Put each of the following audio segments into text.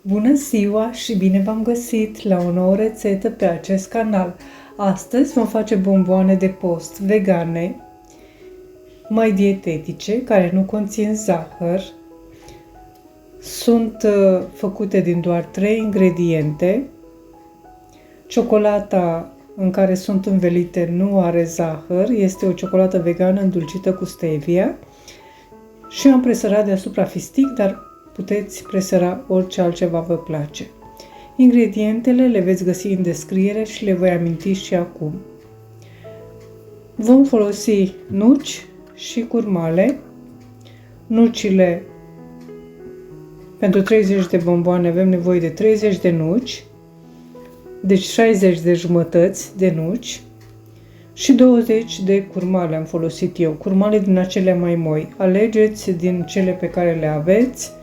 Bună ziua și bine v-am găsit la o nouă rețetă pe acest canal. Astăzi vom face bomboane de post vegane, mai dietetice, care nu conțin zahăr. Sunt făcute din doar 3 ingrediente. Ciocolata în care sunt învelite nu are zahăr, este o ciocolată vegană îndulcită cu stevia. Și am presărat deasupra fistic, dar puteți presăra orice altceva vă place. Ingredientele le veți găsi în descriere și le voi aminti și acum. Vom folosi nuci și curmale. Nucile, pentru 30 de bomboane avem nevoie de 30 de nuci, deci 60 de jumătăți de nuci și 20 de curmale am folosit eu, curmale din acelea mai moi. Alegeți din cele pe care le aveți.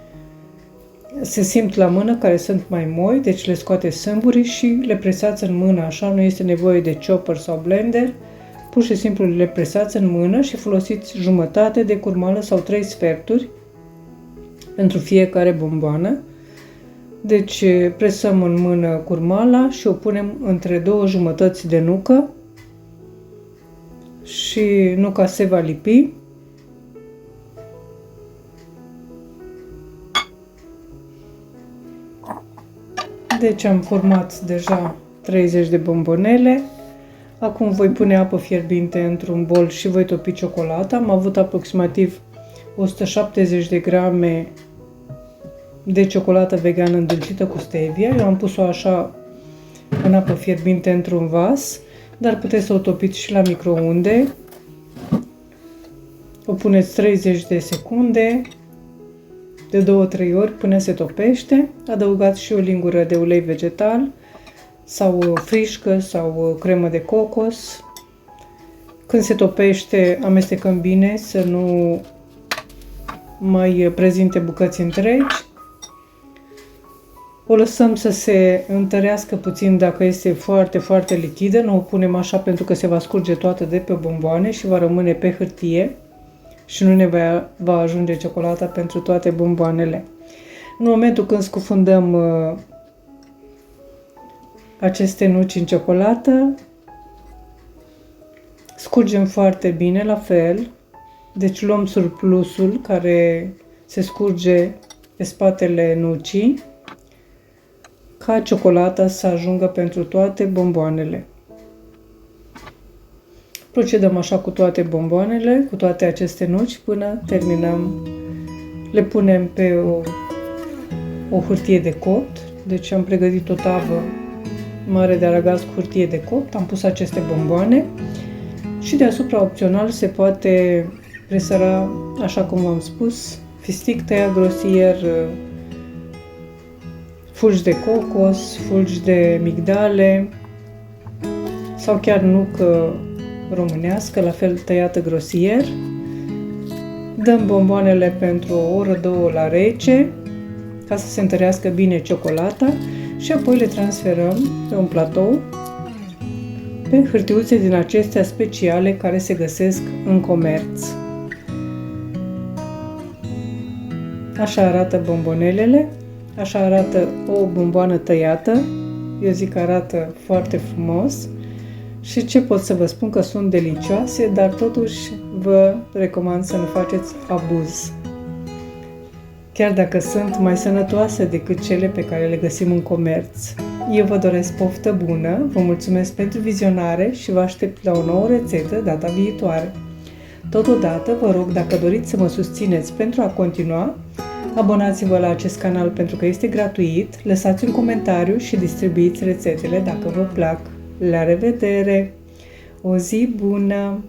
Se simt la mână care sunt mai moi, deci le scoateți sâmburii și le presați în mână, așa, nu este nevoie de chopper sau blender. Pur și simplu le presați în mână și folosiți jumătate de curmală sau 3 sferturi pentru fiecare bomboană. Deci presăm în mână curmala și o punem între două jumătăți de nucă și nuca se va lipi. Deci am format deja 30 de bombonele. Acum voi pune apă fierbinte într-un bol și voi topi ciocolata. Am avut aproximativ 170 de grame de ciocolată vegană îndulcită cu stevia. Eu am pus-o așa în apă fierbinte într-un vas, dar puteți să o topiți și la microunde. O puneți 30 de secunde, de 2-3 ori până se topește. Adăugați și o lingură de ulei vegetal sau frișcă sau cremă de cocos. Când se topește, amestecăm bine să nu mai prezinte bucăți întregi. O lăsăm să se întărească puțin dacă este foarte, foarte lichidă. Nu o punem așa pentru că se va scurge toată de pe bomboane și va rămâne pe hârtie și nu ne va ajunge ciocolata pentru toate bomboanele. În momentul când scufundăm aceste nuci în ciocolată, scurgem foarte bine la fel. Deci luăm surplusul care se scurge pe spatele nucii, ca ciocolata să ajungă pentru toate bomboanele. Procedăm așa cu toate bomboanele, cu toate aceste nuci, până terminăm. Le punem pe o hârtie de copt. Deci am pregătit o tavă mare de aragaz cu hârtie de copt. Am pus aceste bomboane și deasupra, opțional, se poate presăra, așa cum v-am spus, fistic tăiat grosier, fulgi de cocos, fulgi de migdale sau chiar nucă românească, la fel tăiată grosier. Dăm bomboanele pentru o oră, 2 la rece, ca să se întărească bine ciocolata și apoi le transferăm pe un platou pe hârtiuțe din acestea speciale care se găsesc în comerț. Așa arată bombonelele, așa arată o bomboană tăiată. Eu zic că arată foarte frumos. Și ce pot să vă spun, că sunt delicioase, dar totuși vă recomand să nu faceți abuz. Chiar dacă sunt mai sănătoase decât cele pe care le găsim în comerț. Eu vă doresc poftă bună, vă mulțumesc pentru vizionare și vă aștept la o nouă rețetă data viitoare. Totodată vă rog, dacă doriți să mă susțineți pentru a continua, abonați-vă la acest canal pentru că este gratuit, lăsați un comentariu și distribuiți rețetele dacă vă plac. La revedere! O zi bună!